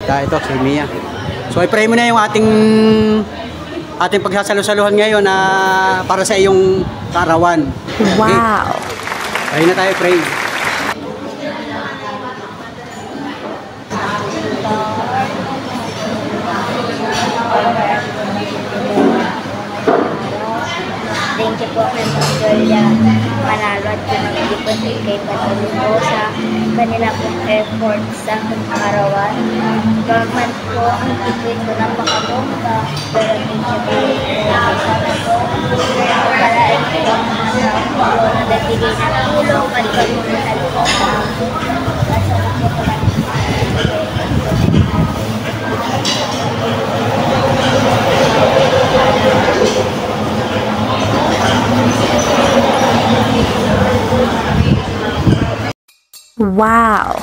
ito si Mia. So i-pray mo na yung ating pagsasalusaluhan ngayon na para sa iyong kaarawan. Okay? Wow! Ayun na tayo, pray. Thank you po kay Ma'am Julia Manalo at pinag-ipon kay Patuloy po sa kanila pong effort sa arawan. Government po ang tituin ko ng makabongga, pero thank you po. Sana po, palain po ang mga na nagbigay ng tulong at pagmumahal po sa Wow!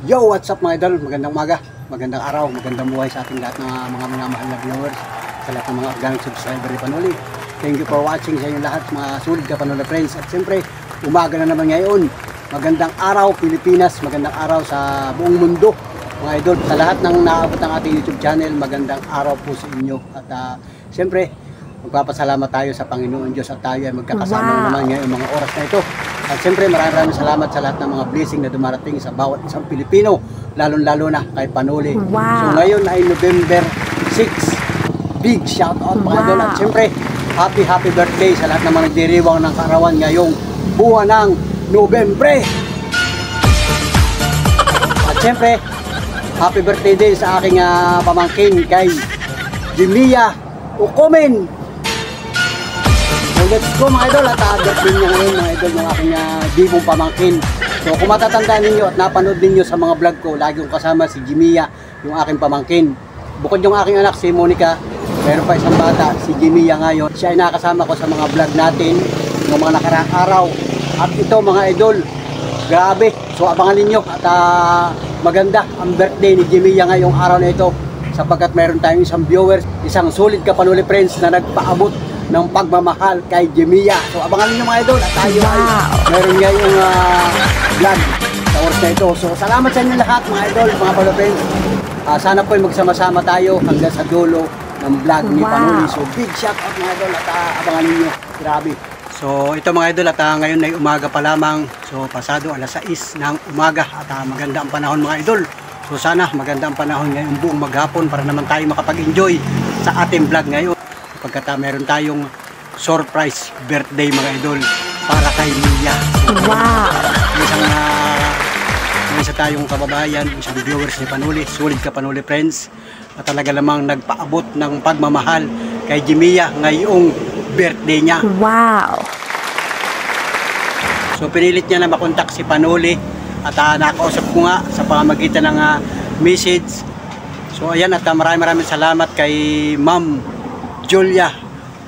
Yo, what's up mga idol? Magandang umaga, magandang araw, magandang buhay sa ating lahat ng mga minamahal na viewers, sa lahat ng mga organic subscriber ni Panuli. Thank you for watching sa inyo lahat, mga sulit ka Panuli friends. At siyempre, umaga na naman ngayon. Magandang araw Pilipinas, magandang araw sa buong mundo mga idol. Sa lahat ng naabot ng ating YouTube channel, magandang araw po sa inyo. At siyempre, magpapasalamat tayo sa Panginoon Diyos at tayo ay magkakasama na naman ngayon mga oras na ito. At siyempre maraming salamat sa lahat ng mga blessing na dumarating sa bawat isang Pilipino, lalong-lalo na kay Panuli. So ngayon ay November 6. Big shout out mga idol. At siyempre happy birthday sa lahat ng mga nagdiriwang ng kaarawan ngayong buwan ng Nobyembre. At siyempre happy birthday din sa aking pamangkin kay Jimia Ukomen. So let's go mga idol, at birthday niya ngayon mga idol ng aking bibong pamangkin. So kung matatandaan ninyo at napanood ninyo sa mga vlog ko, lagi kong kasama si Jimia, yung aking pamangkin. Bukod yung aking anak si Monica, meron pa isang bata, si Jimia ngayon. Siya ay nakasama ko sa mga vlog natin ng mga nakaraang araw. At ito mga idol, grabe. So abangan ninyo at maganda ang birthday ni Jimia ngayong araw na ito, sapagkat meron tayong isang viewers, isang sulit ka Panuli friends na nagpaabot ng pagmamahal kay Jimia. So abangan niyo mga idol at tayo ay meron ngayong vlog sa oras na ito. So salamat sa inyo lahat mga idol, mga Panuli friends. Sana po ay magsama-sama tayo hanggang sa dulo ng vlog ni Panuli. So big shout out mga idol at abangan niyo. Grabe. So ito mga idol at ngayon ay umaga pa lamang. So pasado alas 6 ng umaga at maganda ang panahon mga idol. So sana maganda ang panahon ngayong buong maghapon para naman tayo makapag-enjoy sa ating vlog ngayon. Pagkata meron tayong surprise birthday mga idol para kay Mia. So, may isa tayong kababayan, isang viewers ni Panuli, sulit ka Panuli friends, at talaga lamang nagpaabot ng pagmamahal kay Jimia ngayong birthday niya. Wow! So pinilit niya na makontak si Panuli at nakausap ko nga sa pamamagitan ng message. So ayan, at maraming salamat kay Ma'am Julia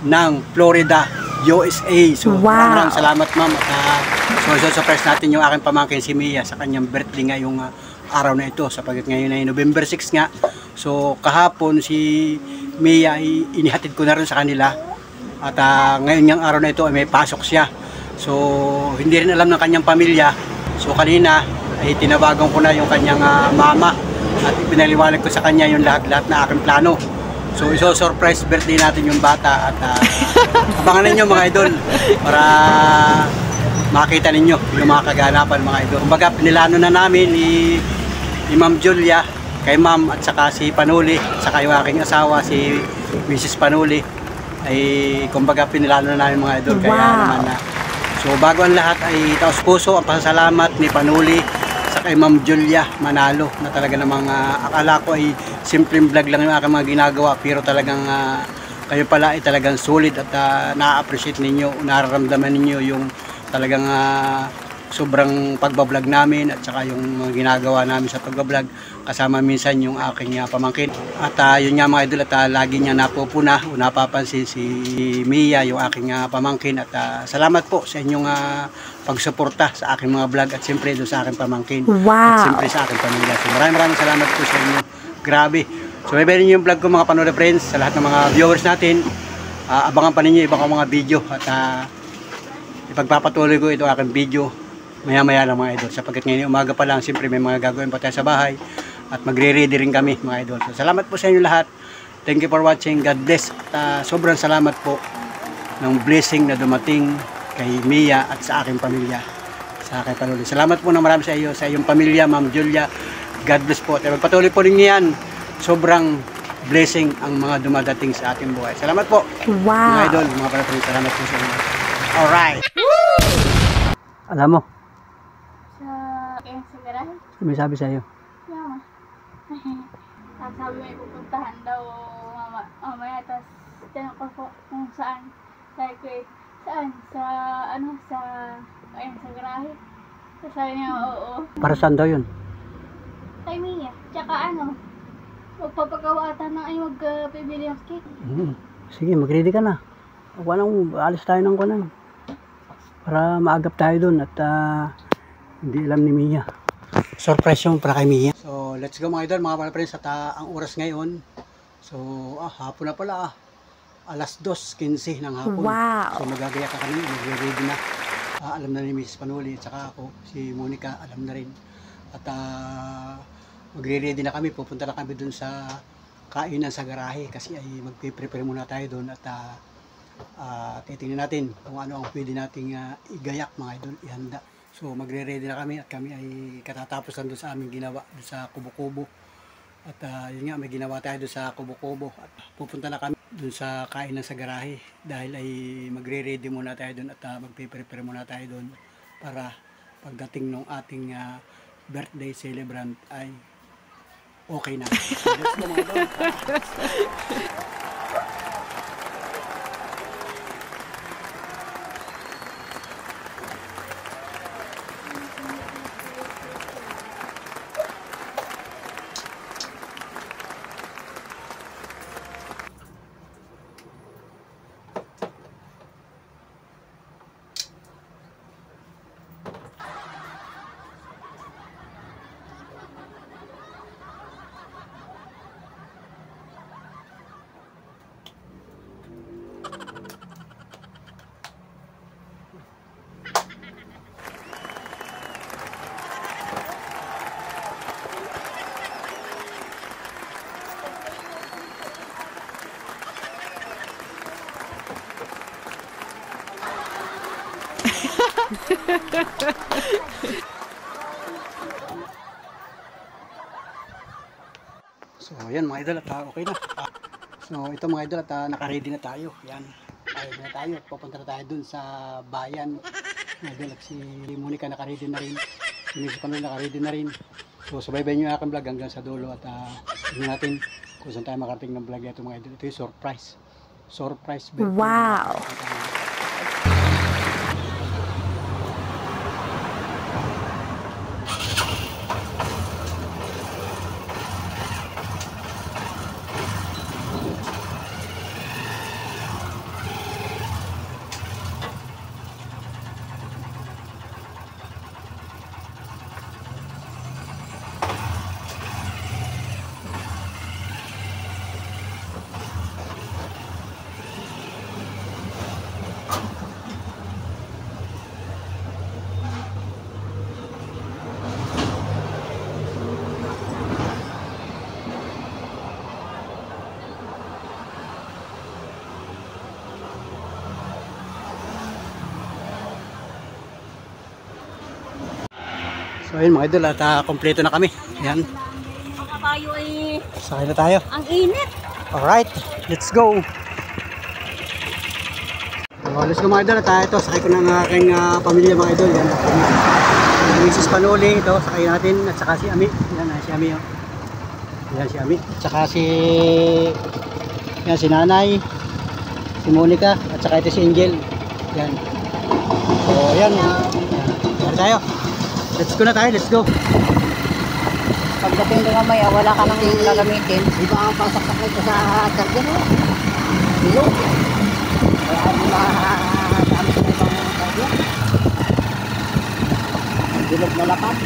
ng Florida, USA. So maraming salamat ma'am. So surprise natin yung aking pamangkin si Mia sa kanyang birthday ngayong araw na ito, sapagkat ngayon ay November 6 nga. So kahapon si Mia ay inihatid ko na rin sa kanila, at ngayon yung araw na ito ay may pasok siya. So hindi rin alam ng kanyang pamilya. So kanina ay tinabagan ko na yung kanyang mama at pinaliwanag ko sa kanya yung lahat na aking plano. So iso-surprise birthday natin yung bata, at abangan ninyo mga idol para makita ninyo yung mga kaganapan mga idol. Kumbaga pinilano na namin ni Ma'am Julia kay Ma'am at saka si Panuli, saka yung aking asawa si Mrs. Panuli, ay kumbaga pinilano na namin mga idol. Kaya naman so bago ang lahat ay taos puso ang pasasalamat ni Panuli sa kay Ma'am Julia Manalo, na talaga namang akala ko ay simpleng vlog lang yung aking mga ginagawa, pero talagang kayo pala ay talagang solid at na-appreciate ninyo, nararamdaman ninyo yung talagang sobrang pagbablog namin at saka yung mga ginagawa namin sa pagbablog, kasama minsan yung aking pamangkin. At yun nga mga idol, at lagi niya napupuna o napapansin si Mia, yung aking pamangkin. At salamat po sa inyong pagsuporta sa aking mga vlog at siyempre doon sa aking pamangkin. At siyempre sa aking pamilya. So maraming salamat po sa inyo. Grabe. So may yung vlog ko mga panood friends, sa lahat ng mga viewers natin. Abangan pa ninyo ibang mga video at ipagpapatuloy ko ito aking video maya lang mga idol, sapagkat ngayon umaga pa lang, siyempre may mga gagawin pa tayo sa bahay at magre-ready rin kami mga idol. So salamat po sa inyo lahat, thank you for watching, God bless. At sobrang salamat po ng blessing na dumating kay Mia at sa aking pamilya, sa aking panuloy. Salamat po na marami sa iyo, sa iyong pamilya, Ma'am Julia. God bless po at magpatuloy po rin niyan. Sobrang blessing ang mga dumadating sa ating buhay. Salamat po. Mga idol, mga pala-pala, salamat po sa inyo. Alright. Alam mo, Sa garahe? may sabi sa iyo. Yeah. Sabi may pupuntahan daw mamaya, tapos tinanong ko po kung saan. Sabi ko saan? Sa garahe. Tapos sabi niya, oo. Para saan daw yun? Kay Mia. Tsaka magpapagawa ata na ay magpibili ng cake. Sige, mag-ready ka na. Alis tayo ng kunan. Para maagap tayo dun at hindi alam ni Mia. Surprise yung para kay Mia. So, let's go mga idol, mga pala-friends. At ang oras ngayon, so, hapon na pala. Alas 2:15 ng hapon. So, magagaya ka kami, mag-ready na. Alam na ni Mrs. Panuli, at saka ako, si Monica, alam na rin. At magre-ready na kami, pupunta na kami dun sa kainan sa garahe kasi ay magpe-prepare muna tayo dun at titingnan natin kung ano ang pwede nating igayak mga idol, ihanda. So magre-ready na kami at kami ay katatapos lang dun sa aming ginawa dun sa kubo-kubo. At yun nga, may ginawa tayo dun sa kubo-kubo at pupunta na kami dun sa kainan sa garahe dahil ay magre-ready muna tayo dun at magpe-prepare muna tayo dun para pagdating ng ating birthday celebrant ay okay na. So, let's go mga idol. So ayan mga idol at okay na. So ito mga idol at naka-ready na tayo. Yan, ready na tayo. Pupunta na tayo dun sa bayan. Mga idol at si Monica naka-ready na rin. Si Mrs. Panol naka-ready na rin. So subaybayin nyo yung aking vlog hanggang sa dulo at tignan natin kung saan tayo makarating ng vlog ito mga idol. Ito yung surprise. Surprise birthday. Wow! So ayun mga idol at kompleto na kami. Yan. Tayo ay Sakay na tayo. ang init. Alright, let's go. So, let's go mga idol at ito sakay ko ng aking pamilya mga idol. Yan. Mrs. Panuli ito sakay natin at saka si Ami. Yan si Ami. Oh. Yan si Ami. At saka si Nanay, si Monica at saka ito si Angel. Yan. So yan. Tara tayo. Let's go na tayo, let's go. Pagdating doon mamaya, wala ka nang gagamitin. Di ba ang pasaksak ito sa charger mo? Dilo. Kaya ano dami sa ibang charger. Dilog na lapat.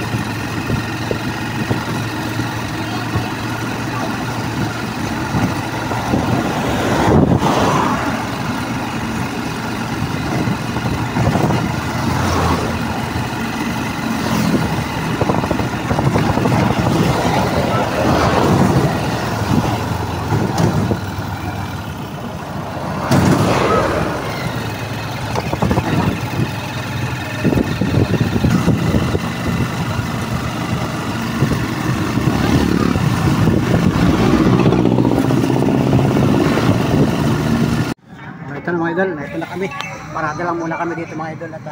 Ito na mga idol, ito na kami. Parada lang muna kami dito mga idol at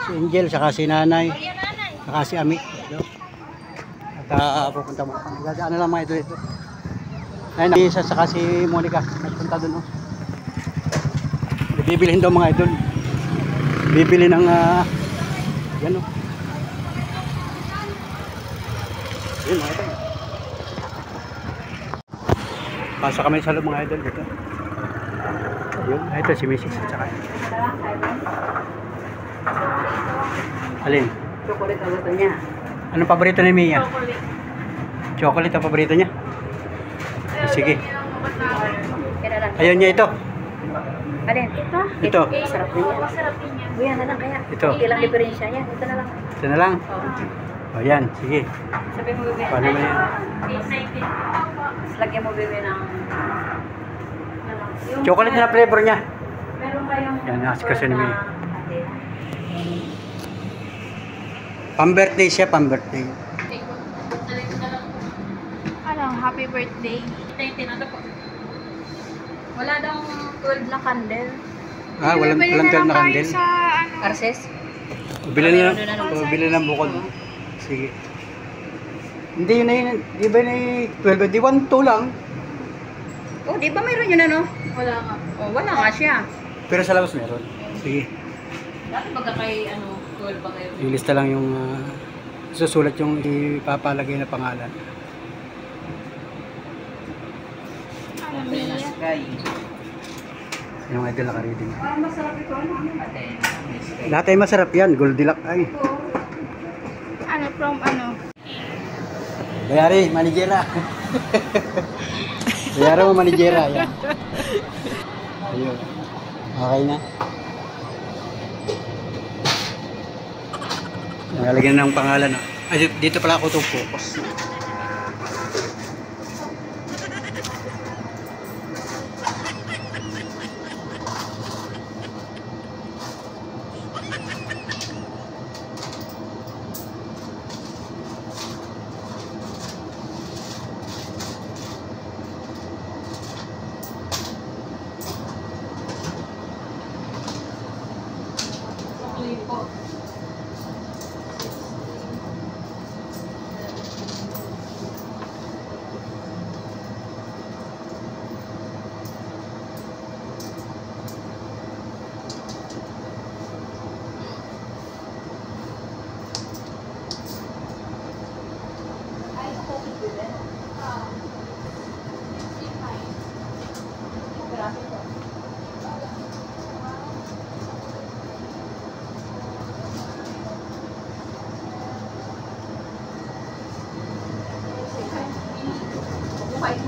si Angel, saka si Nanay, saka si Ami. At pupunta muna kami. Gagaan na lang mga idol ito. Ayun, isa saka si Monica, nagpunta doon. Bibilihin daw mga idol. Bibili ng yan o. Yun mga idol. Pasok kami sa loob mga idol dito. Yun, ito si Mrs. at saka. Alin? Chocolate ang gusto niya. Anong paborito ni Mia? Chocolate ang paborito niya? Sige. Ayaw niya ito. Alin? Ito. Masarap din yan. Masarap din yan. Buyan na lang kaya. Ito. Ilang diferensya yan. Ito na lang. Ito na lang. O yan, sige. Sabi mo bibili. Paano mo yan? Tapos lagyan mo bibili ng... Chocolate na flavor niya. Meron kayong... Yan, nasa kasi ni Mia. Pang-birthday siya, pang-birthday. Ano, happy birthday. Wala daw 12 na candle. Walang 12 na candle. Sa ano, Arces? Bili ng bukod. Sige. Hindi yun na yun. Di ba na yung 12? Di 1-2 lang. Oh, di ba mayroon yun ano? wala nga. Oh, wala nga siya. Pero sa labas meron. Sige. Dati baga kay 12 ba kayo? Ilista lang yung susulat yung ipapalagay na pangalan. Ano, Mia? Yung idol naka-reading. Lahat ay masarap yan. Goldilocks ay. Ano, from ano? Bayari, manijera. Bayari mo manijera. Yan. Ayun. Okay na. Nakalagyan ng pangalan. Ay, dito pala ako itong focus.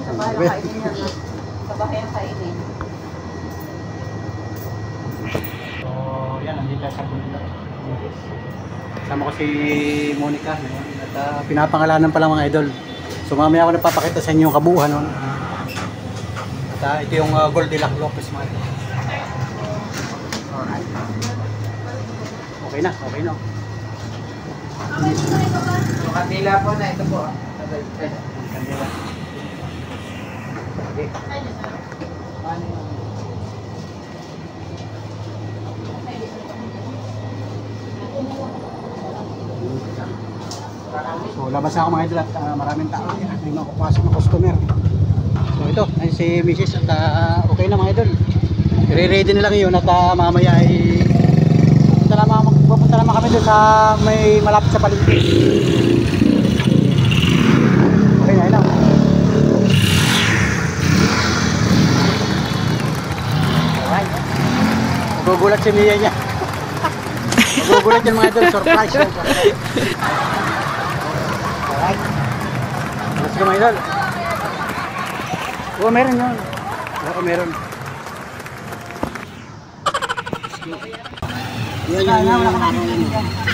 Sa bahay ang kainin niya. Sa bahay ang kainin. So, yan, nandito sa bundok. Kasama ko si Monica. At pinapangalanan pala mga idol. So, mamaya ako nagpapakita sa inyo yung kabuuan nun. At ito yung Goldilocks Lopez mga idol. Alright. Okay na, okay na. Yung kandila po na ito po. Kandila. Okay. So labas na ako mga idol at maraming tao. Hindi makapasok na customer. So ito, ay si Mrs. at okay na mga idol. I-ready na lang yun at mamaya ay ito na mga Punta naman kami doon sa may malapit sa palengke. Okay na, lang. Alright. Magugulat si Mia niya. Magugulat yung mga idol. Surprise. Alright. Let's go mga idol. Oo, meron yun. Oo, meron. Yan.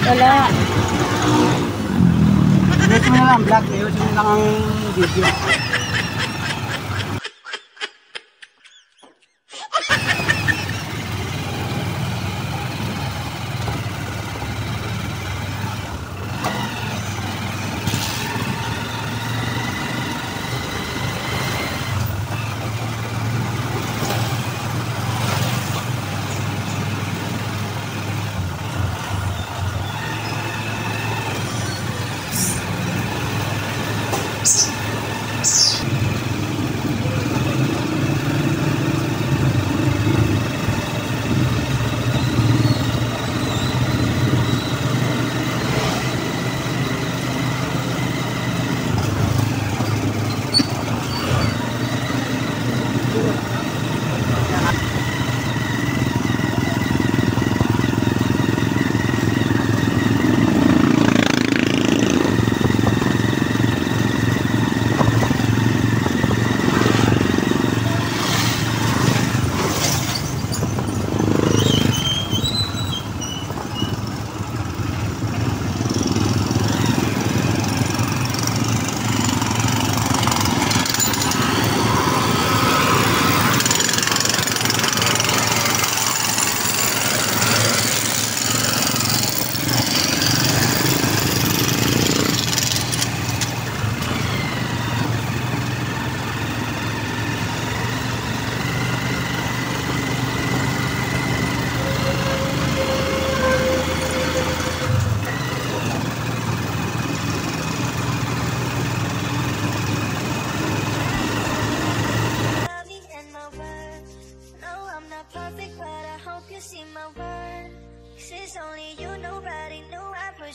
Wala. Ayusin mo na lang vlog. Ayusin mo lang ang video.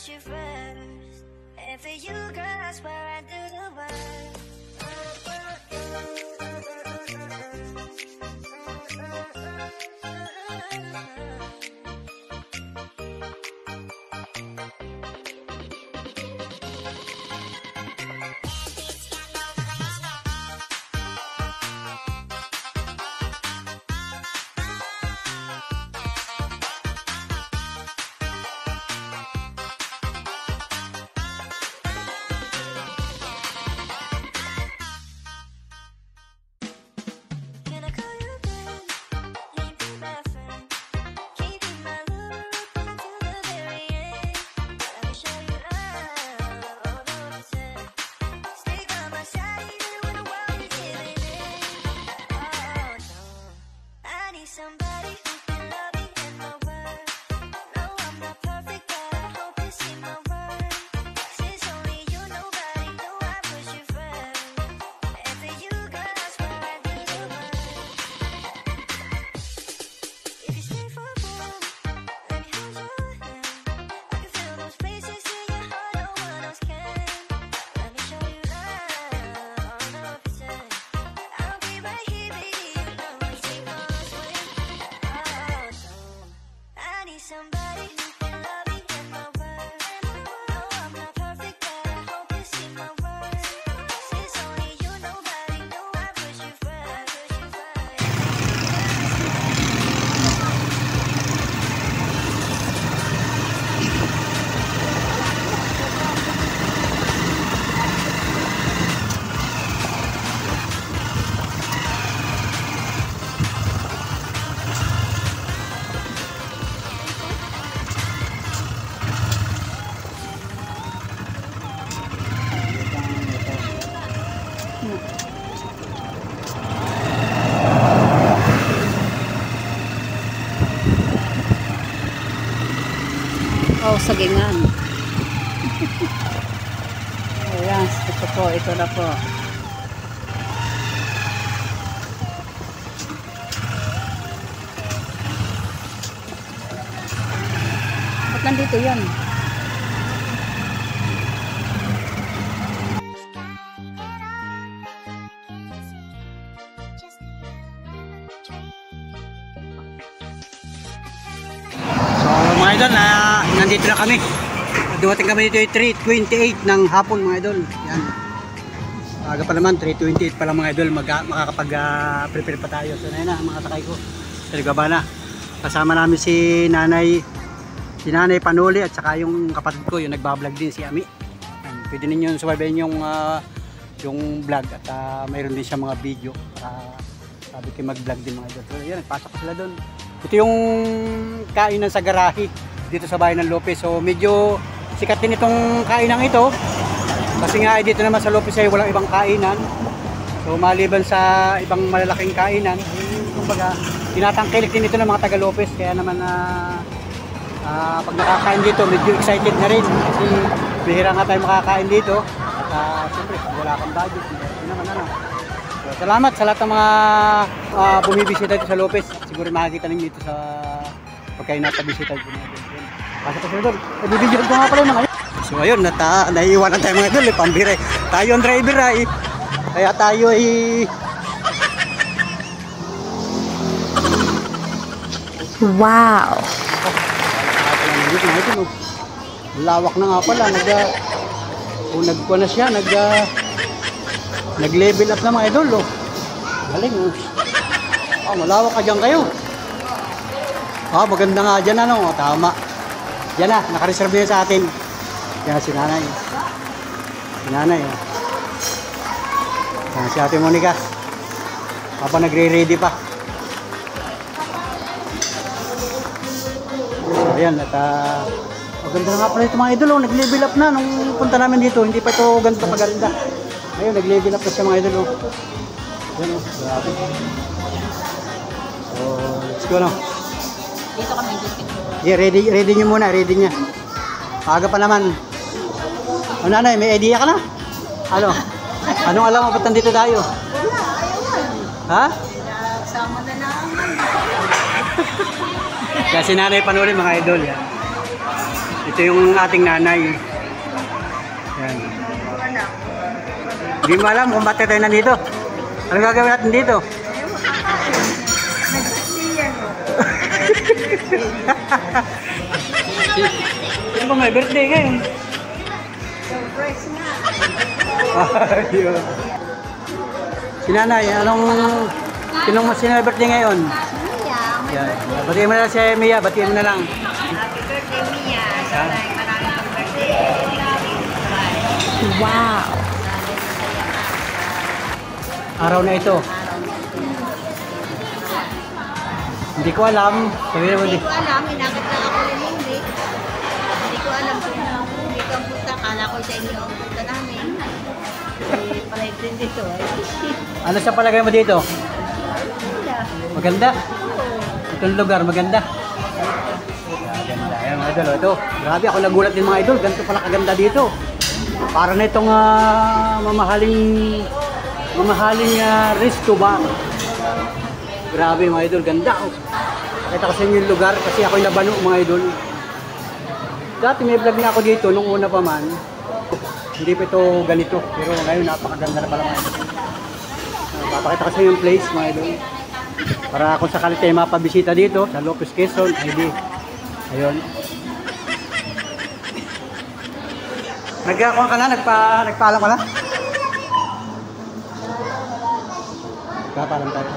You first, and for you, girl, I swear I do the work. Somebody who can love me in my world. No, I'm not perfect, but I hope you see my worth. Since only you, nobody knew I put you first. And for you, girl, I swear I do the work. If you stay for a moment, let me hold your hand. I can feel those places in your heart, no one else can. Let me show you love, 100%. I'll be right here, baby, you know I take all swing. I need somebody who can love me in my world. No, I'm not perfect, but I hope you see my worth. Since only you, nobody knew I put you first. Oh, sagingan. Ayan, ito na po. nandito yan. So mga idol, nandito na kami. Dumating kami dito ay 3:28 ng hapon mga idol. Yan. Aga pa naman, 3:28 pa lang mga idol, makakapag-prepare pa tayo. So na yun na, mga sakay ko. Sa Ligabana. Kasama namin si Nanay Panuli at saka yung kapatid ko, yung nagbablog din, si Ami. Yan. Pwede ninyo subaybayin yung vlog at mayroon din siya mga video para sabi ko mag-vlog din mga idol. So yan, nagpasok ko sila doon. Ito yung kainan sa garahe dito sa bahay ng Lopez. So medyo sikat din itong kainan ito. Kasi nga dito naman sa Lopez ay walang ibang kainan. So maliban sa ibang malalaking kainan, kumbaga tinatangkilik din ito ng mga taga Lopez. Kaya naman pag nakakain dito, medyo excited na rin. Kasi bihira nga tayo makakain dito. At siyempre, wala kang budget. Hindi naman ano. So, salamat sa lahat ng mga bumibisita dito sa Lopez. Siguro makikita ninyo ito sa pagkain natabisita dito. Pasok pa sila doon. Bibigyan ko nga pala yung mga yun. So ayun, naiiwanan tayo mga idol. Pambira. Tayo ang driver ay. Kaya tayo ay Wow! lawak na nga pala. Nagkuha na siya. Nag-level up na mga idol. Galing. Malawak ka dyan kayo. Maganda nga dyan ano. Tama. Yan na, nakareserve niya sa atin. Yan si Nanay. Si Nanay. Yan si Ate Monica. Papa nagre-ready pa. So ayan, at maganda na nga pala ito mga idol. Nag-level up na nung punta namin dito. Hindi pa ito ganito maganda. Ayun, nag-level up na siya mga idol. Yan o, grabe. So, let's go na. Dito kami, Yeah, ready nyo muna, ready niya. Aga pa naman. Nanay, may idea ka na? Ano? Anong alam mo, ba't nandito tayo? Ha? Sama na naman. Kasi Nanay Panuli, mga idol. Yan. Ito yung ating nanay. Yan. Hindi mo alam kung ba't tayo nandito. Anong gagawin natin dito? Sino ba may birthday ngayon? Surprise nga. Ayun. Si Nanay, sinong birthday ngayon? Yan. Batiin mo na lang si Mia, batiin mo na lang. Happy birthday, Mia. Sana ay maraming pang birthday. Wow! Araw na ito. Hindi ko alam. Sabihin mo Hindi ko alam, inakit lang ako ni Mindy. Hindi ko alam kung hindi ka punta. Kala ko sa inyo ang punta namin. Palay din dito. Ano sa palagay mo dito? Maganda? Itong lugar, maganda? Maganda. Ayan mga idol. Ito. Grabe, ako nagulat din mga idol. Ganito pala kaganda dito. Para na itong mamahaling resto ba? Grabe mga idol, ganda. Pakita ko sa inyo yung lugar kasi ako'y nabano mga idol. Dati may vlog na ako dito nung una pa man. Hindi pa ito ganito. Pero ngayon napakaganda na pala mga idol. Papakita ko sa inyo yung place mga idol. Para kung sakali tayo mapabisita dito sa Lopez, Quezon, ID. Ayun. Nagkakuha ka na? Nagpaalam ka na? Nagpaalam tayo.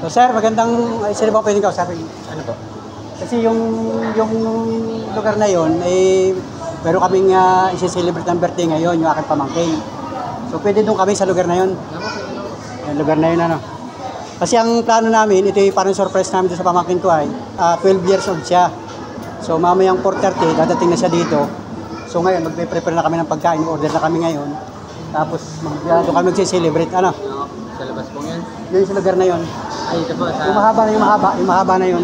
So sir, magandang, sino ba pwedeng kausapin? Ano po? Kasi yung lugar na yon eh, meron kaming isi-celebrate ng birthday ngayon, yung aking pamangkin. So pwede doon kami sa lugar na yon. Yung lugar na yun ano. Kasi ang plano namin, ito yung parang surprise namin sa pamangkin ko ay 12 years old siya. So mamayang 4:30, dadating na siya dito. So ngayon, magpe-prepare na kami ng pagkain, order na kami ngayon. Tapos doon kami magsi-celebrate, ano? Sa labas po yan? Yun sa lugar na yon. Ay, ito po sa... Yung mahaba na yun.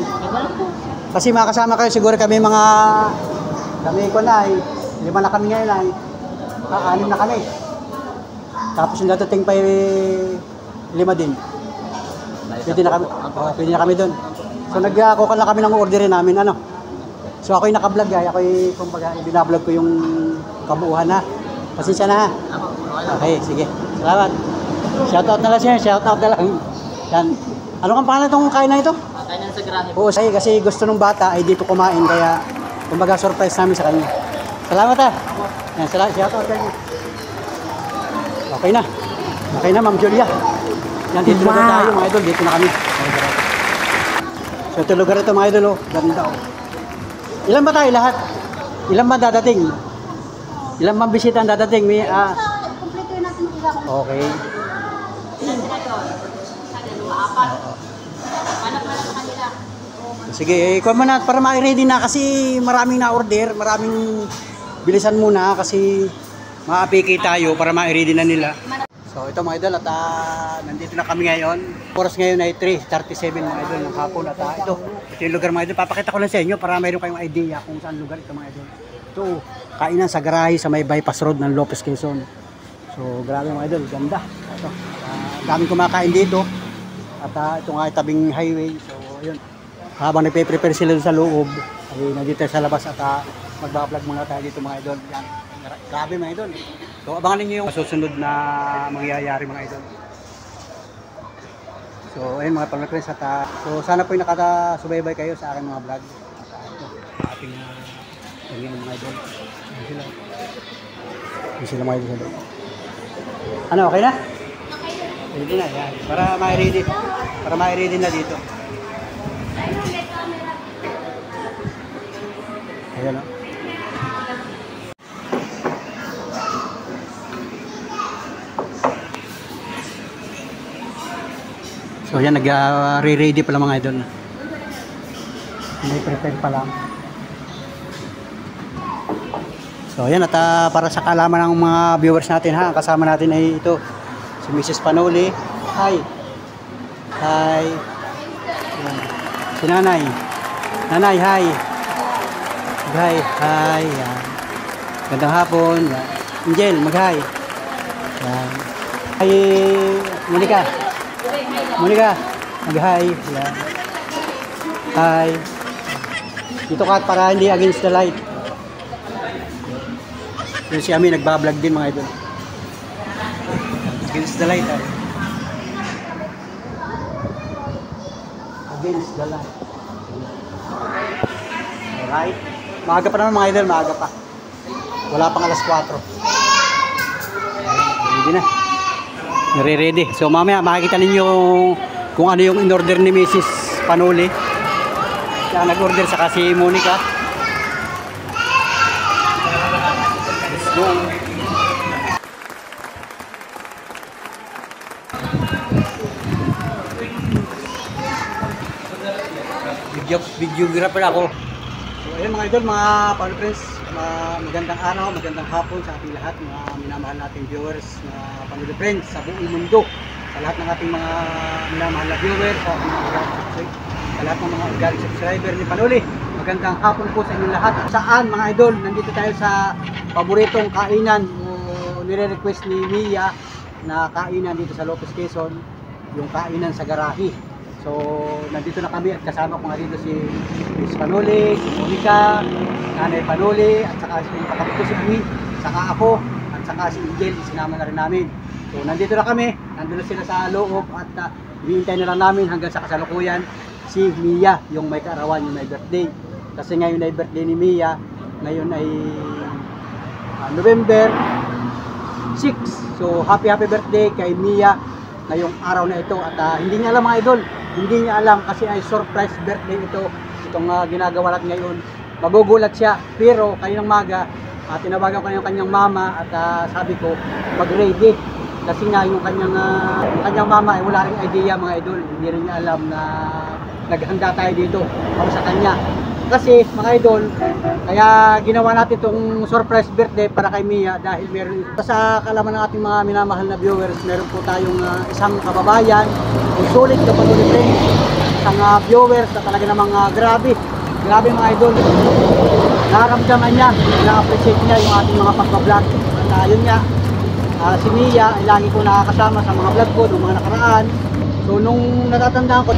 Kasi makasama kayo siguro kami ko na ay 5 na kami ngayon ay 6 na kami. Tapos yung dadating pa 5 din. Pwede na kami doon. So nagkuha lang kami ng orderin namin, ano. So ako'y naka-vlog ay, ako'y kumbaga binablog ko yung kabuuhan na. Pasensya na ha. Ako, okay lang. Okay, sige. Salamat. Shoutout na lang siya, shoutout na lang. Yan. Ano kang pangalan itong kain na ito? Kainan sa garahe. Oo, kasi gusto nung bata ay dito kumain kaya kumbaga surprise namin sa kanya. Salamat ha. Yan, shoutout sa inyo. Okay na. Okay na, Ma'am Julia. Yan, dito na tayo mga idol. Dito na kami. So, ito lugar ito mga idol. Oh. Ganda oh. Ilan ba tayo lahat? Ilan ba dadating? Ilan ba bisita ang dadating? May, Kompleto yun natin ilang. okay. Sige, ikaw muna para ma-ready na kasi maraming na-order, maraming bilisan muna kasi maapiki tayo para ma-ready na nila. So ito mga idol at nandito na kami ngayon. Oras ngayon ay 3:37 mga idol ng hapon at ito yung lugar mga idol. Papakita ko lang sa inyo para mayroon kayong idea kung saan lugar ito mga idol. Ito, kainan sa garahe sa may bypass road ng Lopez, Quezon. So grabe mga idol, ganda. Ito, daming kumakain dito at ito nga ay tabing highway. So ayun, habang nagpe-prepare sila sa loob ay nandito sa labas at magbablog muna tayo dito mga idol. Yan, grabe mga idol. So abangan niyo yung susunod na mangyayari mga idol. So ayun mga pag-friends at so sana po yung nakasubaybay kayo sa aking mga vlog. Ito, ating mga idol. Ayun sila mga idol. Ano, okay na? Ready na, yan. Para ma-ready. Para ma-ready na dito. Ayan o. So yan, nag-re-ready pala mga idol. May prepare pa lang. So yan, at para sa kaalaman ng mga viewers natin ha, ang kasama natin ay ito, si Mrs. Panoli. Hi. Hi. Yan. Si Nanay. Nanay, hi. Mag-hi. Hi. Yan. Gandang hapon. Yan. Angel, mag-hi. Yan. Hi, Monica. Monica, mag-hi. Yan. Hi. Dito ka para hindi against the light. Yung si Ami nagbablog din mga idol. Against the light. Against the light. Alright. Maaga pa naman mga idol, maaga pa. Wala pang alas 4. Ready na. Nare-ready. So mamaya makikita ninyo kung ano yung in-order ni Mrs. Panoli. Siya nag-order sa kasi Monica. Let's go. Videographer ako. So ayun mga idol, mga pano-friends, magandang araw, magandang hapon sa ating lahat, mga minamahal nating viewers, mga pano-friends sa buong mundo, sa lahat ng ating mga minamahal na viewers, sa lahat ng mga organic subscriber ni Panoli. Magandang hapon po sa inyong lahat. Saan mga idol, nandito tayo sa paboritong kainan o nire-request ni Mia na kainan dito sa Lopez, Quezon, yung kainan sa garahe. So, nandito na kami at kasama ko nga dito si Miss Panoli, si Monica, Nanay Panoli, at saka si kapatid ko si Ami, saka ako, at saka si Angel, sinama na rin namin. So, nandito na kami, nandito na sila sa loob at hinihintay na lang namin hanggang sa kasalukuyan si Mia, yung may kaarawan, yung may birthday. Kasi ngayon ay birthday ni Mia, ngayon ay November 6. So, happy birthday kay Mia ngayong araw na ito. At hindi niya alam mga idol, hindi niya alam kasi ay surprise birthday ito. Itong ginagawa natin ngayon. Magugulat siya. Pero kayo ng maga, tinawagan ko na yung kanyang mama at sabi ko, mag-ready. Kasi nga yung kanyang mama ay wala ring idea mga idol. Hindi rin niya alam na naghanda tayo dito para sa kanya. Kasi mga idol, kaya ginawa natin itong surprise birthday para kay Mia dahil meron sa kalaman ng ating mga minamahal na viewers, meron po tayong isang kababayan, ang sulit na Panoli friends, isang viewers na talaga namang grabe mga idol. Naramdaman niya, na-appreciate niya yung ating mga pagbablog. At yun nga, si Mia ay lagi ko nakakasama sa mga vlog ko noong mga nakaraan. So nung natatandaan ko,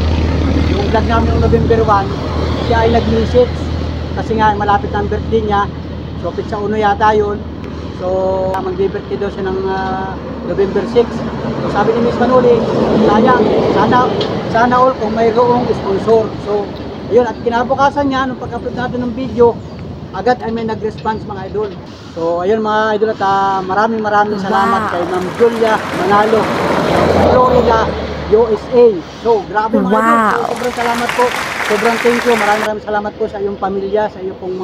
yung vlog namin noong November 1, siya ay nag-message kasi nga malapit ang birthday niya. So pitsa 1 yata yun. So magbe-birthday daw siya ng November 6. So sabi ni Miss Manoli, sayang, sana all kung mayroong sponsor. So ayun, at kinabukasan niya nung pag-upload natin ng video, agad ay may nag-response mga idol. So ayun mga idol, at maraming salamat kay Ma'am Julia Manalo, Florida, USA. So grabe mga idol, so, sobrang salamat po, sobrang thank you, maraming salamat po sa iyong pamilya, sa iyong pong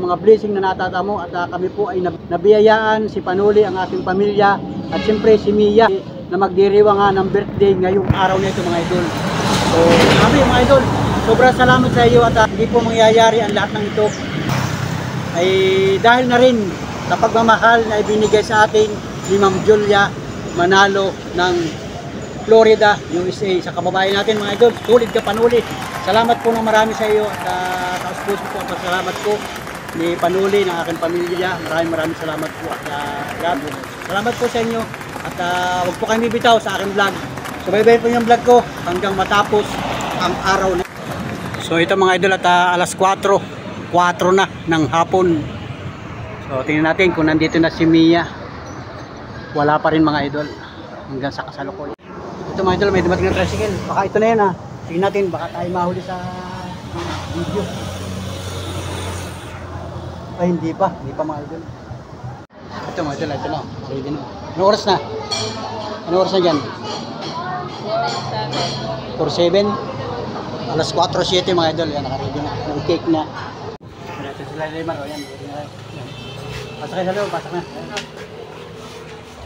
mga blessing na natatamo, at kami po ay nabiyayaan si Panuli, ang aking pamilya, at siyempre si Mia na magdiriwa nga ng birthday ngayong araw na ito mga idol. So grabe mga idol, sobrang salamat sa iyo, at hindi po mangyayari ang lahat ng ito ay dahil na rin sa pagmamahal na ibinigay sa atin ni Ma'am Julia Manalo ng Florida, USA, sa kababayan natin mga idol. Sulit ka Panuli. Salamat po ng marami sa iyo, at taos puso po ang pasalamat ko ni Panuli ng aking pamilya. Maraming salamat po, at God bless. Salamat po sa inyo, at huwag po kayong bibitaw sa aking vlog. Subaybayin po yung vlog ko hanggang matapos ang araw na. So ito mga idol, at alas 4 na ng hapon. So tingnan natin kung nandito na si Mia. Wala pa rin mga idol hanggang sa kasalukuyan. Ito mga idol, may dumating na tricycle. Baka ito na yan ha. Tingnan natin, baka tayo mahuli sa video. Ay hindi pa mga idol. Ito mga idol, ito na. Ready na. Anong oras na? Anong oras na dyan? 4:07. Alas 4:07 mga idol. Yan, nakaready na. Ang cake na. Ito sila Lemar. O yan. Pasok kayo sa loob. Pasok na.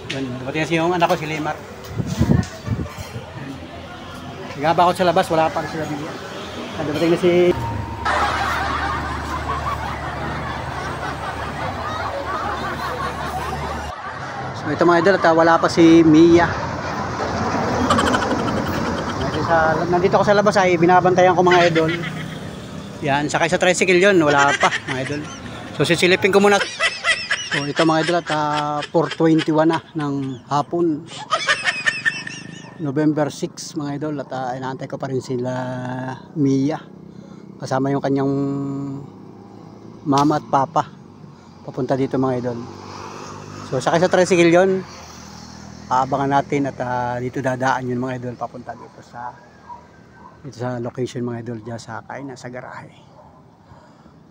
Yan. Dumating na yung anak ko si Lemar. Nagaba ako sa labas. Wala pa sila bigyan. Dumating na si... So ito mga idol, at wala pa si Mia. Nandito ako sa labas ay binabantayan ko mga idol. Yan, sakay sa tricycle yun, wala pa mga idol. So sisilipin ko muna. So ito mga idol, at 4:21 na ng hapon, November 6 mga idol, at inaantay ko pa rin sila Mia kasama yung kanyang mama at papa papunta dito mga idol. So sakay sa tricycle yun, aabangan natin, at dito dadaan yun mga idol papunta dito sa location mga idol, dyan sa kain na sa garahe.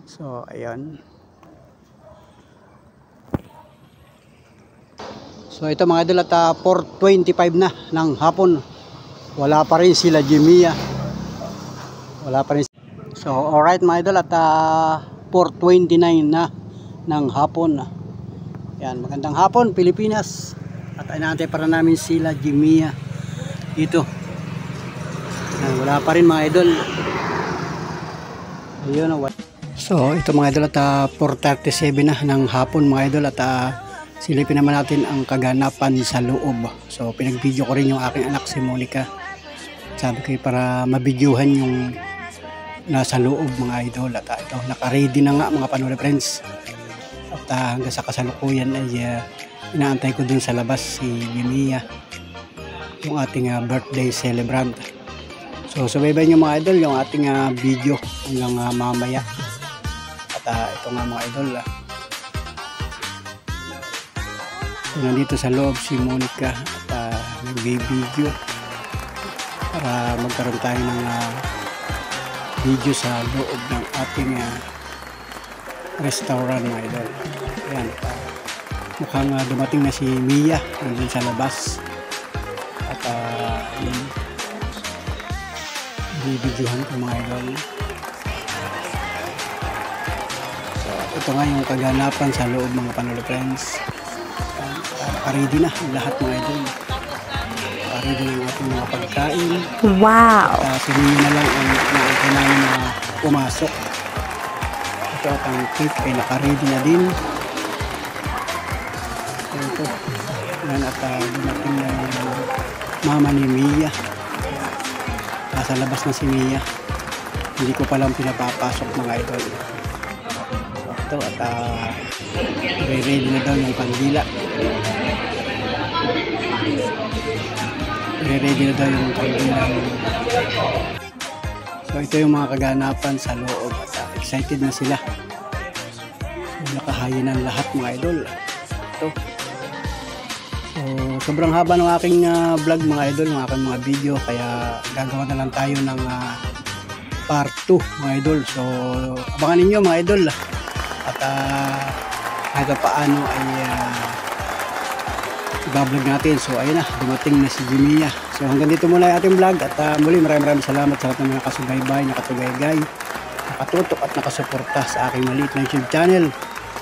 So ayun. So ito mga idol, at 4:25 na ng hapon, wala pa rin sila Jimia, wala pa rin. So alright mga idol, at 4:29 na ng hapon. Yan, magandang hapon Pilipinas, at inaantay para namin sila Jimia dito. Yan, wala pa rin mga idol. Ayun, so ito mga idol, at 4:37 na ng hapon mga idol, at silipin naman natin ang kaganapan sa loob. So pinag-video ko rin yung aking anak si Monica. Sabi ko para mabidyuhan yung nasa loob mga idol, at ito naka-ready na nga mga Panuli friends. At hanggang sa kasalukuyan ay inaantay ko dun sa labas si Jimia, yung ating birthday celebrant. So subaybayin nyo mga idol yung ating video hanggang mamaya. At ito nga mga idol, nandito sa loob si Monica, at nagbe-video para magkaroon tayo ng video sa loob ng ating restaurant mga idol. Ayan, mukhang dumating na si Mia nandun sa labas, at bibidyohan ko mga idol. So ito nga yung kaganapan sa loob mga Panuli friends. Naka-ready na lahat mga idol. Naka-ready na ang ating mga pagkain. Wow! At sinin na lang ang naantay namin na pumasok. Ito, at ang cake ay naka-ready na din. Ito. Yan, at dumating na yung mama ni Mia. Nasa labas na si Mia. Hindi ko palang pinapapasok mga idol. Ito, at ready na daw yung pandila. ready na daw yung kaibigan. So ito yung mga kaganapan sa loob at excited na sila. Nakahayin ng lahat mga idol. Ito. So sobrang haba ng aking vlog mga idol, ng aking mga video, kaya gagawa na lang tayo ng part 2 mga idol. So abangan ninyo mga idol. At kahit paano ay ibablog natin. So ayun na, dumating na si Jimia. So hanggang dito muna yung ating vlog. At muli maraming salamat sa lahat ng mga nakasubaybay, nakatugay-gay, nakatutok at nakasuporta sa aking maliit na YouTube channel.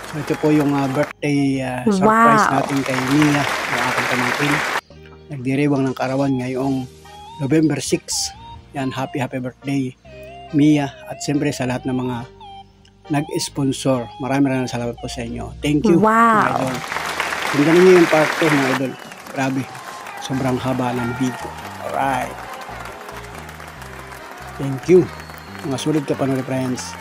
So ito po yung birthday surprise natin kay Mia, yung aking pamangkin. Nagdiriwang ng kaarawan ngayong November 6. Yan, happy birthday Mia. At siyempre sa lahat ng mga nag-sponsor, maraming salamat po sa inyo. Thank you mga idol. Tingnan niyo yung part 2 mga idol. Grabe, sobrang haba ng video. Alright, thank you mga sulit ka panood friends.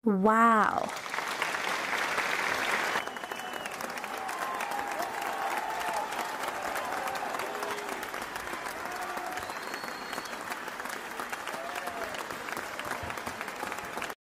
Wow.